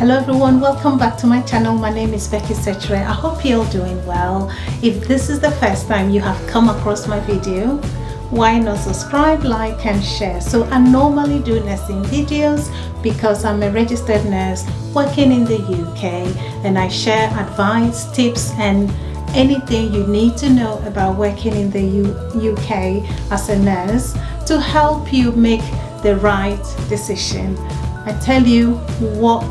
Hello everyone, welcome back to my channel. My name is Becky Sechere. I hope you're doing well. If this is the first time you have come across my video, why not subscribe, like and share? So I normally do nursing videos because I'm a registered nurse working in the UK, and I share advice, tips and anything you need to know about working in the UK as a nurse to help you make the right decision. I tell you what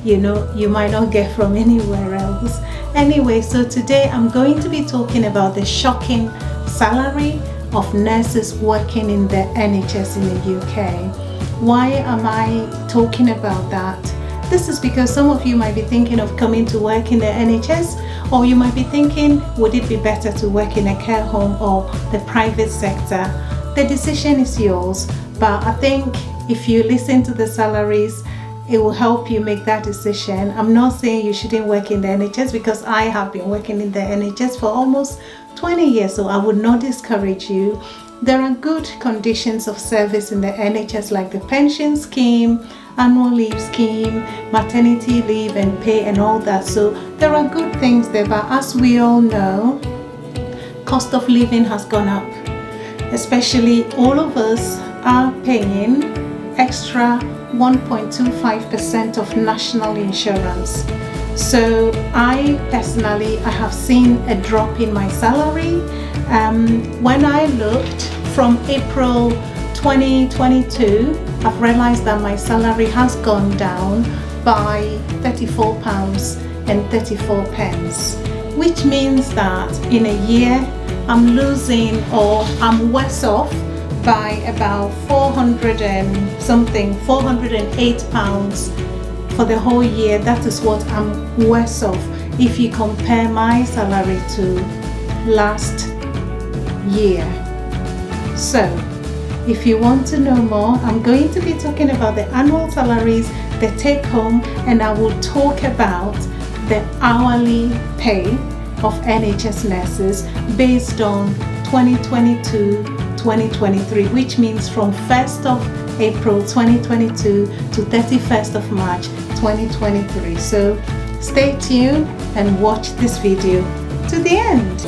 you might not get from anywhere else. Anyway, so today I'm going to be talking about the shocking salary of nurses working in the NHS in the UK. Why am I talking about that? This is because some of you might be thinking of coming to work in the NHS, or you might be thinking, would it be better to work in a care home or the private sector? The decision is yours, but I think if you listen to the salaries, it will help you make that decision. I'm not saying you shouldn't work in the NHS, because I have been working in the NHS for almost 20 years, so I would not discourage you. There are good conditions of service in the NHS, like the pension scheme, annual leave scheme, maternity leave and pay and all that. So there are good things there, but as we all know, cost of living has gone up. Especially all of us are paying extra 1.25% of national insurance. So I personally have seen a drop in my salary. When I looked from April 2022, I've realized that my salary has gone down by £34.34, which means that in a year I'm losing, or I'm worse off by about 408 pounds for the whole year. That is what I'm worse off if you compare my salary to last year. So if you want to know more, I'm going to be talking about the annual salaries, the take home, and I will talk about the hourly pay of NHS nurses based on 2022-2023, which means from 1st of April 2022 to 31st of March 2023. So stay tuned and watch this video to the end.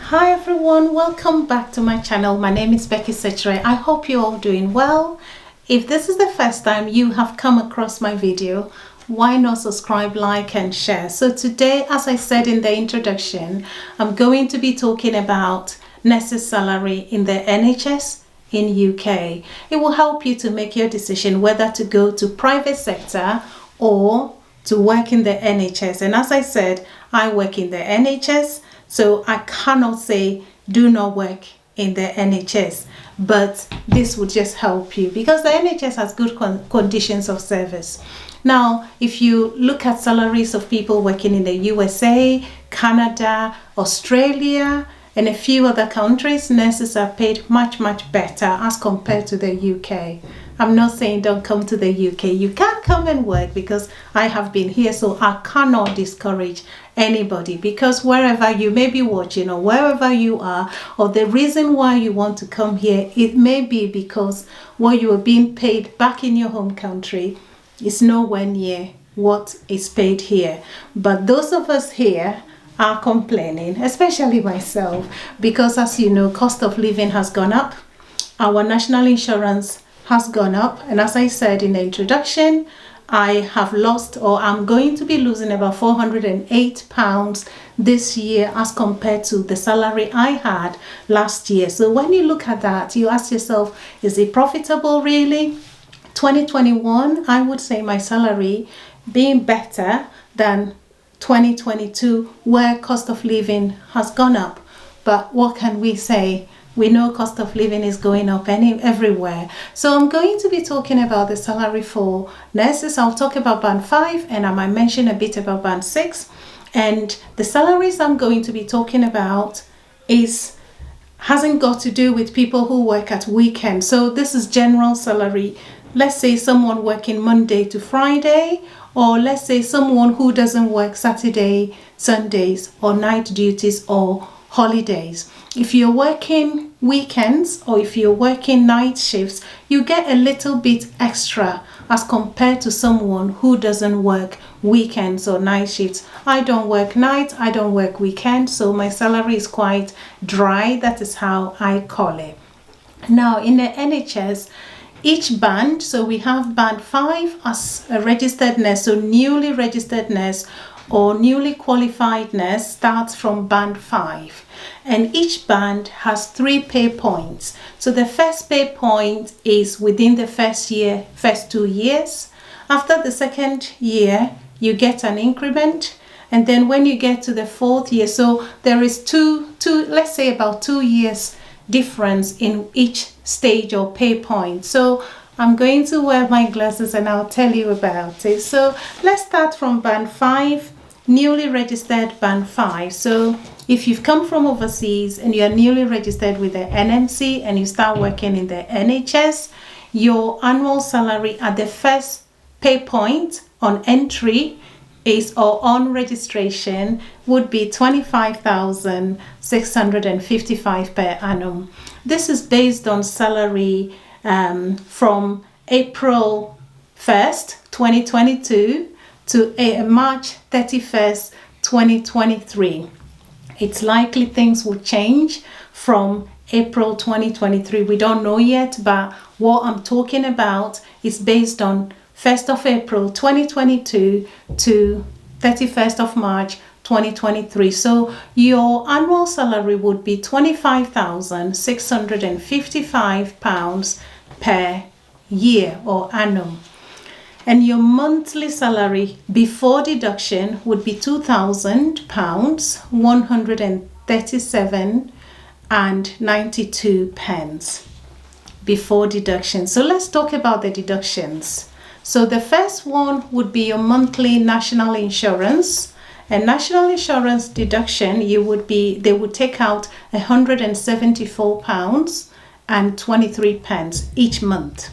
Hi everyone, welcome back to my channel. My name is Becky Sechere. I hope you're all doing well. If this is the first time you have come across my video, why not subscribe, like and share? So today, as I said in the introduction, I'm going to be talking about nurses' salary in the NHS in UK. It will help you to make your decision whether to go to private sector or to work in the NHS. And as I said, I work in the NHS, so I cannot say do not work in the NHS, but this would just help you because the NHS has good conditions of service. Now, if you look at salaries of people working in the USA, Canada, Australia, and a few other countries, nurses are paid much better as compared to the UK. I'm not saying don't come to the UK. You can come and work because I have been here, so I cannot discourage anybody, because wherever you may be watching or wherever you are, or the reason why you want to come here, it may be because what you are being paid back in your home country is nowhere near what is paid here. But those of us here are complaining, especially myself, because as you know, cost of living has gone up. Our national insurance has gone up, and as I said in the introduction, I have lost, or I'm going to be losing, about 408 pounds this year as compared to the salary I had last year. So when you look at that, you ask yourself, is it profitable really? 2021, I would say my salary being better than 2022, where cost of living has gone up. But what can we say? We know cost of living is going up everywhere. So I'm going to be talking about the salary for nurses. I'll talk about band 5 and I might mention a bit about band 6. And the salaries I'm going to be talking about hasn't got to do with people who work at weekends. So this is general salary. Let's say someone working Monday to Friday, or let's say someone who doesn't work Saturday, Sundays, or night duties, or holidays. If you're working weekends or if you're working night shifts, you get a little bit extra as compared to someone who doesn't work weekends or night shifts. I don't work nights, I don't work weekends, so my salary is quite dry. That is how I call it. Now in the NHS, each band, so we have band 5 as a registered nurse, so newly registered nurse or newly qualified nurse starts from band 5, and each band has 3 pay points. So the first pay point is within the first 2 years. After the second year, you get an increment, and then when you get to the 4th year, so there is let's say about 2 years difference in each stage or pay point. So I'm going to wear my glasses and I'll tell you about it. So let's start from band 5, newly registered band 5. So if you've come from overseas and you are newly registered with the NMC and you start working in the NHS, your annual salary at the first pay point on entry or on registration would be 25,655 per annum. This is based on salary from April 1st, 2022 to March 31st, 2023. It's likely things will change from April 2023. We don't know yet, but what I'm talking about is based on 1st of April 2022 to 31st of March 2023. So your annual salary would be £25,655 per year or annum. And your monthly salary before deduction would be £2,000, 137.92 pence before deduction. So let's talk about the deductions. So the first one would be your monthly national insurance. And national insurance deduction, they would take out £174.23 each month.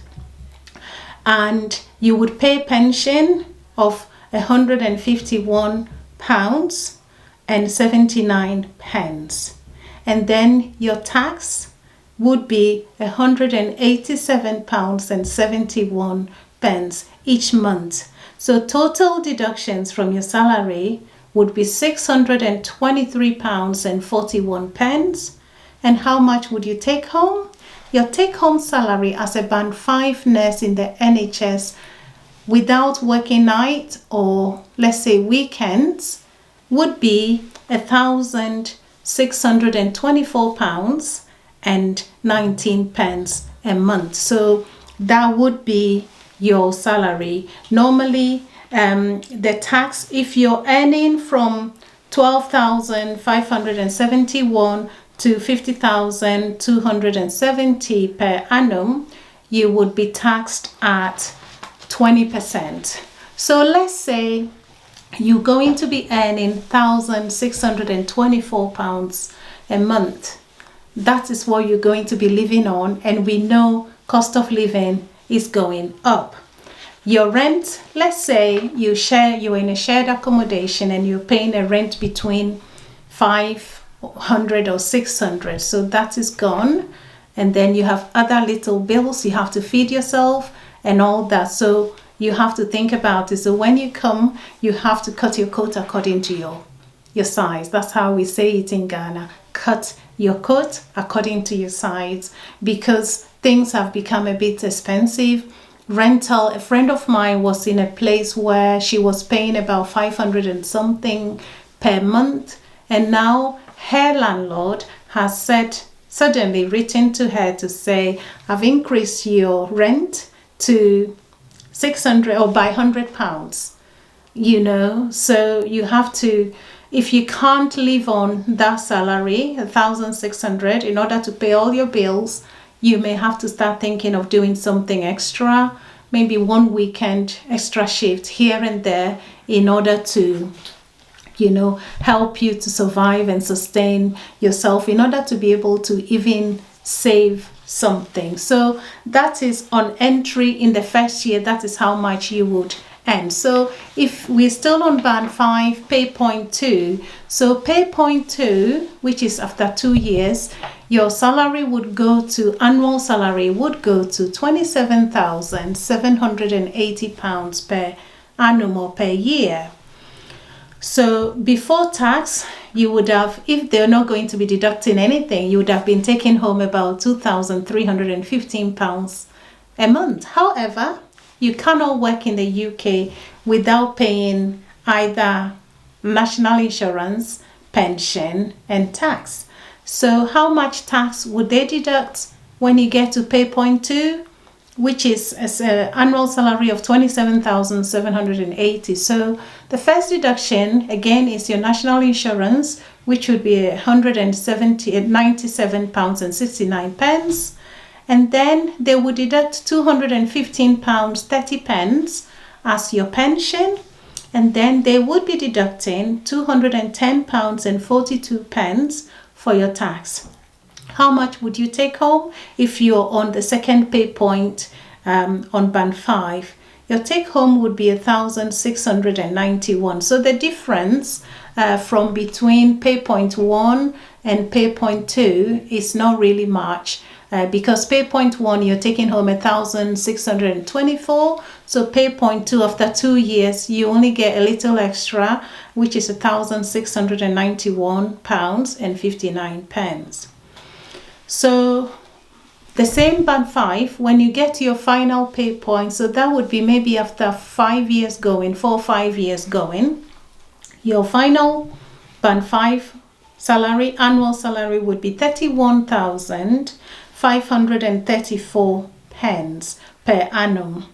And you would pay pension of £151.79. And then your tax would be £187.71 each month. So total deductions from your salary would be £623.41. And how much would you take home? Your take-home salary as a band 5 nurse in the NHS without working night or let's say weekends would be £1,624.19 a month. So that would be your salary. Normally the tax, if you're earning from 12,571 to 50,270 per annum, you would be taxed at 20%. So let's say you're going to be earning £1,624 a month. That is what you're going to be living on, and we know cost of living is going up. Your rent, let's say you're in a shared accommodation and you're paying a rent between 500 or 600, so that is gone. And then you have other little bills, you have to feed yourself and all that, so you have to think about it. So when you come, you have to cut your coat according to your size. That's how we say it in Ghana. Cut your coat according to your size, because things have become a bit expensive. Rental, a friend of mine was in a place where she was paying about 500 and something per month, and now her landlord has suddenly written to her to say, I've increased your rent to 600 or by £100, so you have to, if you can't live on that salary, 1,600, in order to pay all your bills, you may have to start thinking of doing something extra, maybe one weekend extra shift here and there, in order to help you to survive and sustain yourself, in order to be able to even save something. So that is on entry in the first year. That is how much you would end. So if we're still on band 5, pay point 2, so pay point 2, which is after 2 years, your salary would go to, annual salary would go to £27,780 per annum or per year. So before tax, you would have, if they're not going to be deducting anything, you would have been taking home about £2,315 a month. However, you cannot work in the UK without paying either national insurance, pension, and tax. So how much tax would they deduct when you get to pay point 2, which is an annual salary of £27,780. So the first deduction, again, is your national insurance, which would be £197.69. And then they would deduct £215.30 as your pension. And then they would be deducting £210.42 for your tax. How much would you take home if you're on the second pay point on band 5? Your take home would be £1,691. So the difference from between pay point 1 and pay point 2 is not really much. Because pay point 1, you're taking home £1,624. So pay point 2, after 2 years, you only get a little extra, which is £1,691.59. So the same band 5, when you get to your final pay point, so that would be maybe after 5 years going, 4 or 5 years going, your final band 5 salary, annual salary, would be £31,534 per annum.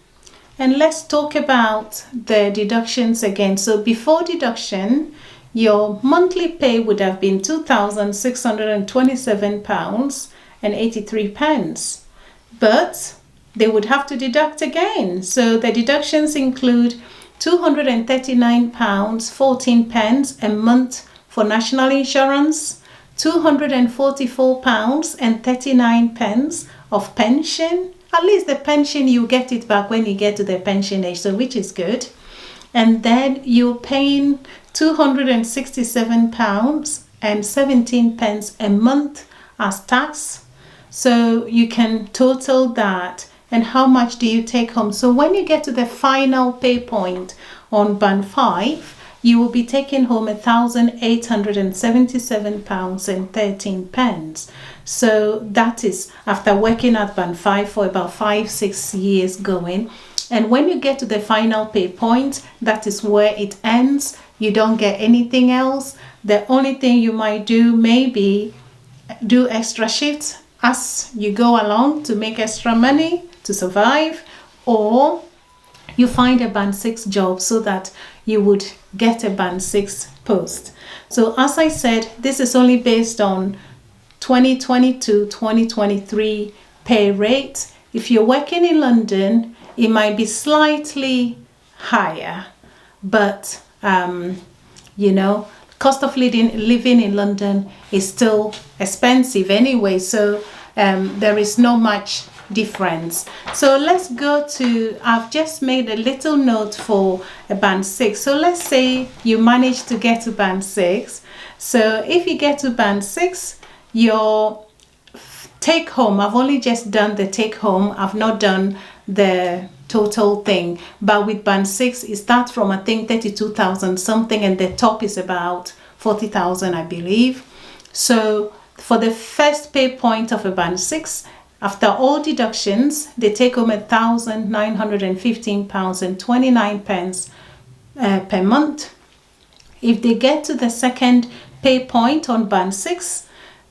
And let's talk about the deductions again. So before deduction, your monthly pay would have been £2,627.83. But they would have to deduct again. So the deductions include £239.14 a month for national insurance, £244.39 of pension. At least the pension, you get it back when you get to the pension age, so which is good. And then you're paying £267.17 a month as tax. So you can total that. And how much do you take home? So when you get to the final pay point on band 5, you will be taking home £1,877.13. So that is after working at band 5 for about 5-6 years going. And when you get to the final pay point, that is where it ends. You don't get anything else. The only thing you might do, maybe do extra shifts as you go along to make extra money to survive, or you find a band 6 job so that you would get a band 6 post. So as I said, this is only based on 2022-2023 pay rate. If you're working in London, it might be slightly higher, but you know, cost of living in London is still expensive anyway, so there is not much difference. So let's go to, I've just made a little note for a band 6. So let's say you manage to get to band 6. So if you get to band 6, your take home, I've only just done the take home, I've not done the total thing, but with band 6 it starts from, I think, 32,000 something, and the top is about 40,000, I believe. So for the first pay point of a band 6, after all deductions, they take home £1,915.29 per month. If they get to the second pay point on band 6,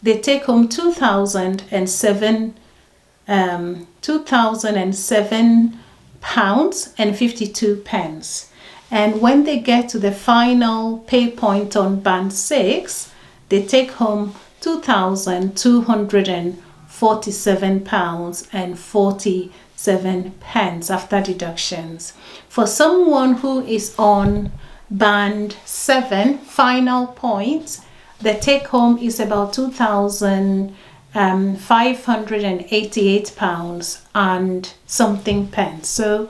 they take home £2,007.52. And when they get to the final pay point on band 6, they take home £2,247.47 after deductions. For someone who is on band 7, final point, the take home is about £2,588 and something pence. So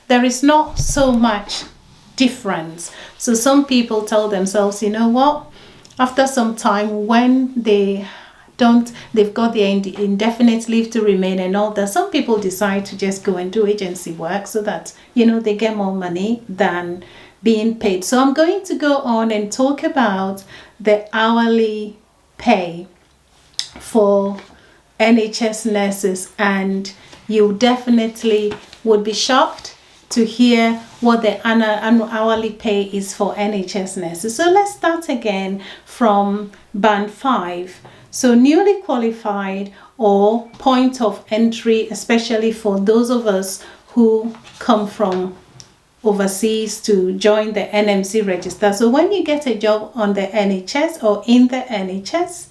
there is not so much difference. So some people tell themselves, you know what, after some time, when they've got their indefinite leave to remain and all that, some people decide to just go and do agency work so that, you know, they get more money than being paid. So I'm going to go on and talk about the hourly pay for NHS nurses, and you definitely would be shocked to hear what the hourly pay is for NHS nurses. So let's start again from band 5. So newly qualified or point of entry, especially for those of us who come from overseas to join the NMC register. So when you get a job on the NHS or in the NHS,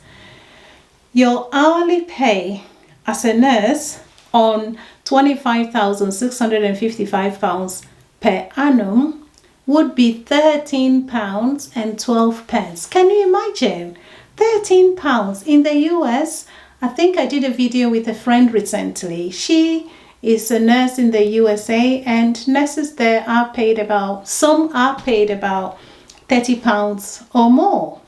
your hourly pay as a nurse on £25,655 per annum would be £13.12. Can you imagine? £13 in the US. I think I did a video with a friend recently. She is a nurse in the USA, and nurses there are paid about, some are paid about £30 or more,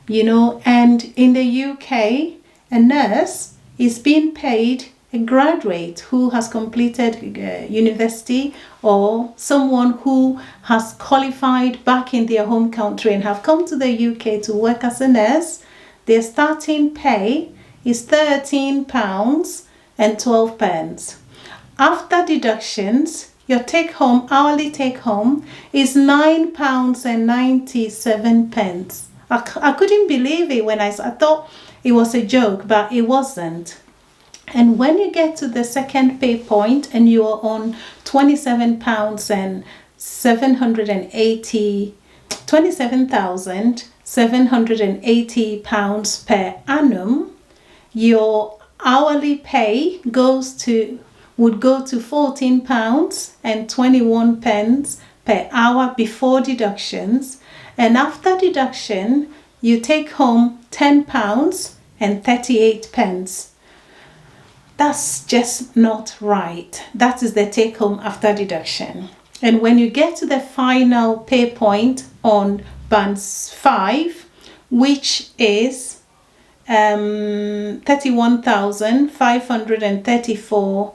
you know. And in the UK, a nurse is being paid, a graduate who has completed university, or someone who has qualified back in their home country and have come to the UK to work as a nurse. Their starting pay is £13.12. After deductions, your hourly take home is £9.97. I couldn't believe it when I thought it was a joke, but it wasn't. And when you get to the second pay point and you are on £27,780 per annum, your hourly pay would go to £14.21 per hour before deductions, and after deduction you take home £10.38. That's just not right. That is the take home after deduction. And when you get to the final pay point on band 5, which is £31,534,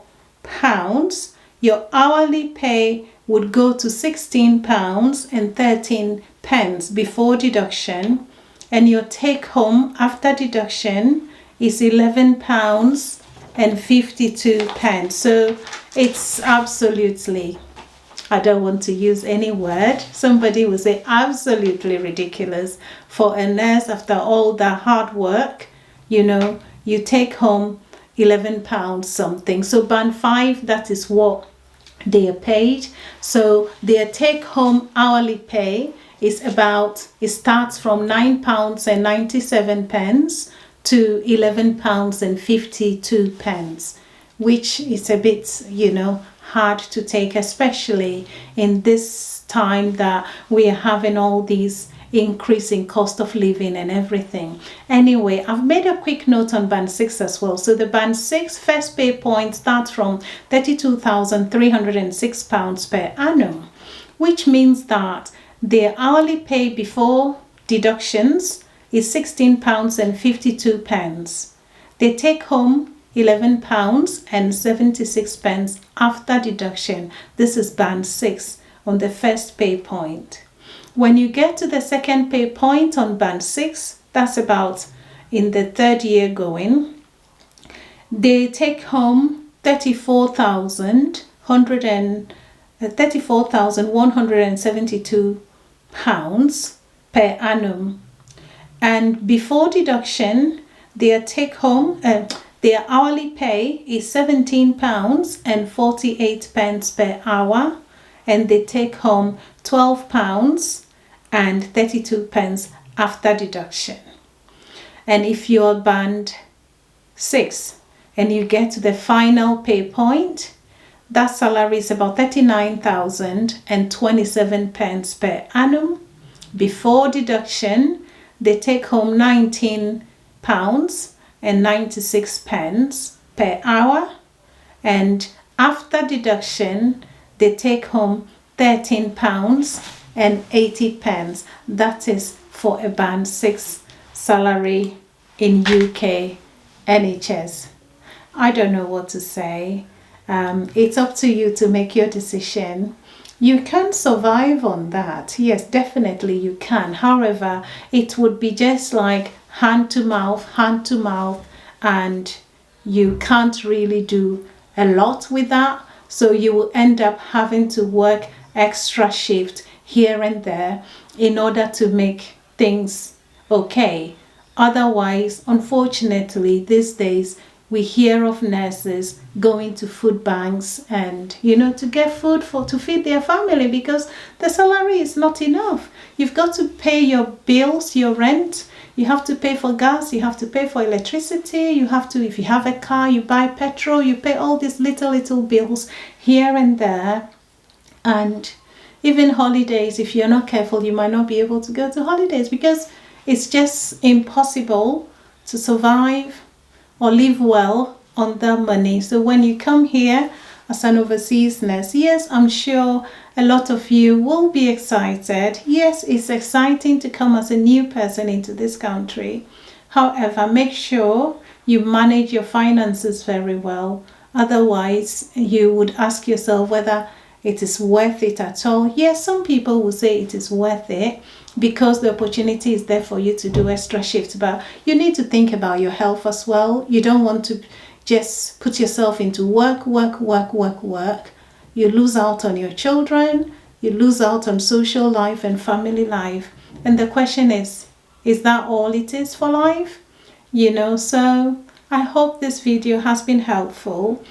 your hourly pay would go to £16.13 before deduction, and your take home after deduction is £11.52. So it's absolutely, I don't want to use any word, somebody will say absolutely ridiculous for a nurse after all that hard work, you know, you take home £11 something. So band 5, that is what they are paid. So their take home hourly pay is it starts from £9.97 to £11.52, which is a bit, you know, hard to take, especially in this time that we are having all these increasing cost of living and everything. Anyway, I've made a quick note on band 6 as well. So the band 6 first pay point starts from £32,306 per annum, which means that their hourly pay before deductions is £16.52. They take home £11.76 after deduction. This is band 6 on the first pay point. When you get to the second pay point on band 6, that's about in the third year going, they take home £34,172 per annum, and before deduction their take home their hourly pay is £17.48 per hour, and they take home £12.32 after deduction. And if you're band 6 and you get to the final pay point, that salary is about £39,027 per annum. Before deduction, they take home £19.96 per hour, and after deduction they take home £13.80. That is for a band 6 salary in UK NHS. I don't know what to say. It's up to you to make your decision. You can survive on that. Yes, definitely you can. However, it would be just like hand to mouth, and you can't really do a lot with that. So you will end up having to work extra shift here and there in order to make things okay. Otherwise, unfortunately, these days we hear of nurses going to food banks and, to get food to feed their family because the salary is not enough. You've got to pay your bills, your rent. You have to pay for gas. You have to pay for electricity. You have to, if you have a car, you buy petrol. You pay all these little bills here and there. And even holidays, if you're not careful, you might not be able to go to holidays because it's just impossible to survive or live well on that money. So when you come here as an overseas nurse, yes, I'm sure a lot of you will be excited. Yes, it's exciting to come as a new person into this country. However, make sure you manage your finances very well. Otherwise, you would ask yourself whether it is worth it at all. Yes, some people will say it is worth it because the opportunity is there for you to do extra shifts, but you need to think about your health as well. You don't want to just put yourself into work. You lose out on your children, you lose out on social life and family life. And the question is that all it is for life? So I hope this video has been helpful.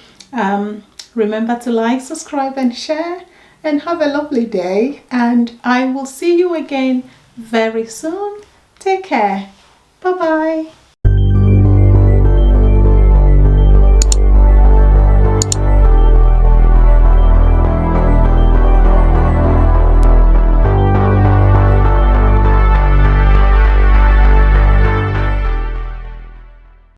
Remember to like, subscribe and share, and have a lovely day, and I will see you again very soon. Take care. Bye bye.